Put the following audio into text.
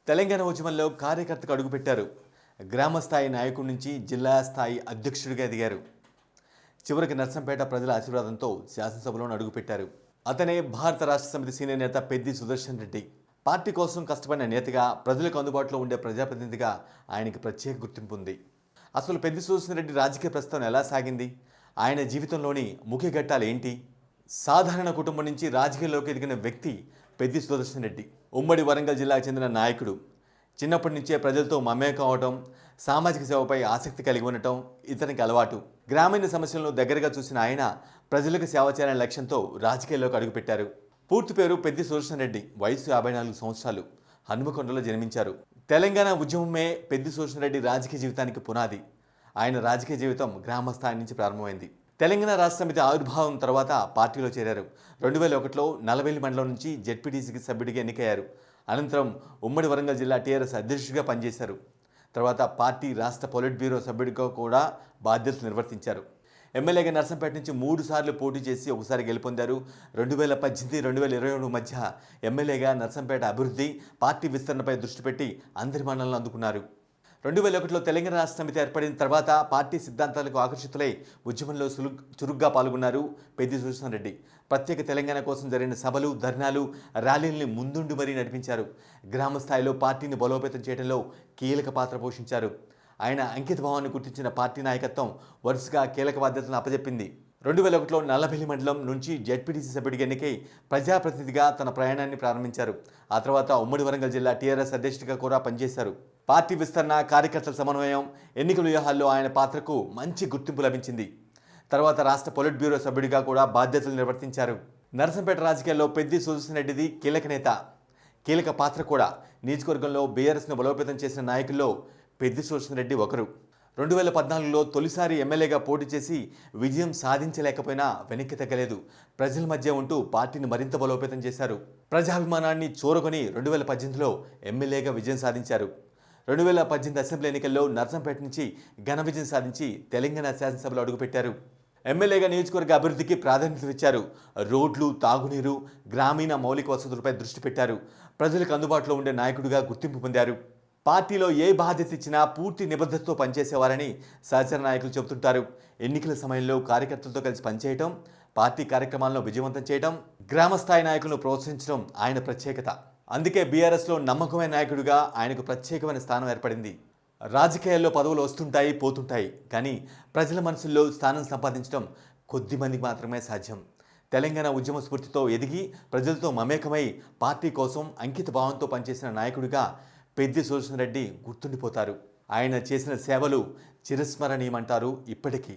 తెలంగాణ ఉద్యమంలో కార్యకర్తకు అడుగుపెట్టారు. గ్రామస్థాయి నాయకుడి నుంచి జిల్లా స్థాయి అధ్యక్షుడిగా ఎదిగారు. చివరికి నర్సంపేట ప్రజల ఆశీర్వాదంతో శాసనసభలో అడుగుపెట్టారు. అతనే భారత రాష్ట్ర సమితి సీనియర్ నేత పెద్ది సుదర్శన్ రెడ్డి. పార్టీ కోసం కష్టపడిన నేతగా, ప్రజలకు అందుబాటులో ఉండే ప్రజాప్రతినిధిగా ఆయనకి ప్రత్యేక గుర్తింపు ఉంది. అసలు పెద్ది సుదర్శన్ రెడ్డి రాజకీయ ప్రస్థానం ఎలా సాగింది? ఆయన జీవితంలోని ముఖ్య ఘట్టాలు ఏంటి? సాధారణ కుటుంబం నుంచి రాజకీయాల్లోకి ఎదిగిన వ్యక్తి పెద్ది సుదర్శన్ రెడ్డి. ఉమ్మడి వరంగల్ జిల్లాకు చెందిన నాయకుడు. చిన్నప్పటి నుంచే ప్రజలతో మమేకం అవటం, సామాజిక సేవపై ఆసక్తి కలిగి ఉండటం ఇతనికి అలవాటు. గ్రామీణ సమస్యలను దగ్గరగా చూసిన ఆయన ప్రజలకు సేవ చేయాలనే లక్ష్యంతో రాజకీయాల్లోకి అడుగుపెట్టారు. పూర్తి పేరు పెద్ది సుదర్శన్ రెడ్డి. వయసు 54 సంవత్సరాలు. హనుమకొండలో జన్మించారు. తెలంగాణ ఉద్యమమే పెద్ది సుదర్శన్ రెడ్డి రాజకీయ జీవితానికి పునాది. ఆయన రాజకీయ జీవితం గ్రామ స్థాయి నుంచి ప్రారంభమైంది. తెలంగాణ రాష్ట్ర సమితి ఆవిర్భావం తర్వాత పార్టీలో చేరారు. 2001లో నల్లవెల్లి మండలం నుంచి జెడ్పీటీసీకి సభ్యుడిగా ఎన్నికయ్యారు. అనంతరం ఉమ్మడి వరంగల్ జిల్లా టీఆర్ఎస్ అధ్యక్షుడిగా పనిచేశారు. తర్వాత పార్టీ రాష్ట్ర పొలిట్ బ్యూరో సభ్యుడిగా కూడా బాధ్యతలు నిర్వర్తించారు. ఎమ్మెల్యేగా నర్సంపేట నుంచి 3 సార్లు పోటీ చేసి ఒకసారి గెలుపొందారు. 2018-2022 మధ్య ఎమ్మెల్యేగా నర్సంపేట అభివృద్ధి, పార్టీ విస్తరణపై దృష్టి పెట్టి అందరి మన్ననలు అందుకున్నారు. 2001లో తెలంగాణ రాష్ట్ర సమితి ఏర్పడిన తర్వాత పార్టీ సిద్ధాంతాలకు ఆకర్షితులై ఉద్యమంలో చురుగ్గా పాల్గొన్నారు పెద్ది సుదర్శన్ రెడ్డి. ప్రత్యేక తెలంగాణ కోసం జరిగిన సభలు, ధర్నాలు, ర్యాలీల్ని ముందుండి మరీ నడిపించారు. గ్రామ స్థాయిలో పార్టీని బలోపేతం చేయడంలో కీలక పాత్ర పోషించారు. ఆయన అంకిత భావాన్ని గుర్తించిన పార్టీ నాయకత్వం వరుసగా కీలక బాధ్యతలను అప్పజెప్పింది. 2001లో నల్లబెల్లి మండలం నుంచి జెడ్పీటీసీ సభ్యుడిగా ఎన్నికై ప్రజాప్రతినిధిగా తన ప్రయాణాన్ని ప్రారంభించారు. ఆ తర్వాత ఉమ్మడి వరంగల్ జిల్లా టీఆర్ఎస్ అధ్యక్షుడిగా కూడా పనిచేశారు. పార్టీ విస్తరణ, కార్యకర్తల సమన్వయం, ఎన్నికల వ్యూహాల్లో ఆయన పాత్రకు మంచి గుర్తింపు లభించింది. తర్వాత రాష్ట్ర పొలిట్ బ్యూరో సభ్యుడిగా కూడా బాధ్యతలు నిర్వర్తించారు. నర్సంపేట రాజకీయాల్లో పెద్ది సుదర్శన్ రెడ్డిది కీలక నేత, కీలక పాత్ర కూడా. నియోజకవర్గంలో బీఆర్ఎస్ను బలోపేతం చేసిన నాయకుల్లో పెద్ది సుదర్శన్ రెడ్డి ఒకరు. 2014లో తొలిసారి ఎమ్మెల్యేగా పోటీ చేసి విజయం సాధించలేకపోయినా వెనక్కి తగ్గలేదు. ప్రజల మధ్య ఉంటూ పార్టీని మరింత బలోపేతం చేశారు. ప్రజాభిమానాన్ని చూరగొని 2018లో ఎమ్మెల్యేగా విజయం సాధించారు. 2018 అసెంబ్లీ ఎన్నికల్లో నర్సంపేట నుంచి ఘన విజయం సాధించి తెలంగాణ శాసనసభలో అడుగుపెట్టారు. ఎమ్మెల్యేగా నియోజకవర్గ అభివృద్ధికి ప్రాధాన్యత ఇచ్చారు. రోడ్లు, తాగునీరు, గ్రామీణ మౌలిక వసతులపై దృష్టి పెట్టారు. ప్రజలకు అందుబాటులో ఉండే నాయకుడిగా గుర్తింపు పొందారు. పార్టీలో ఏ బాధ్యత ఇచ్చినా పూర్తి నిబద్ధతతో పనిచేసేవారని సహచర నాయకులు చెబుతుంటారు. ఎన్నికల సమయంలో కార్యకర్తలతో కలిసి పనిచేయటం, పార్టీ కార్యక్రమాలను విజయవంతం చేయటం, గ్రామస్థాయి నాయకులను ప్రోత్సహించడం ఆయన ప్రత్యేకత. అందుకే బీఆర్ఎస్లో నమ్మకమైన నాయకుడిగా ఆయనకు ప్రత్యేకమైన స్థానం ఏర్పడింది. రాజకీయాల్లో పదవులు వస్తుంటాయి, పోతుంటాయి. కానీ ప్రజల మనసుల్లో స్థానం సంపాదించడం కొద్ది మందికి మాత్రమే సాధ్యం. తెలంగాణ ఉద్యమ స్ఫూర్తితో ఎదిగి ప్రజలతో మమేకమై పార్టీ కోసం అంకిత భావంతో పనిచేసిన నాయకుడిగా పెద్ది సుదర్శన్ రెడ్డి గుర్తుండిపోతారు. ఆయన చేసిన సేవలు చిరస్మరణీయమంటారు ఇప్పటికీ.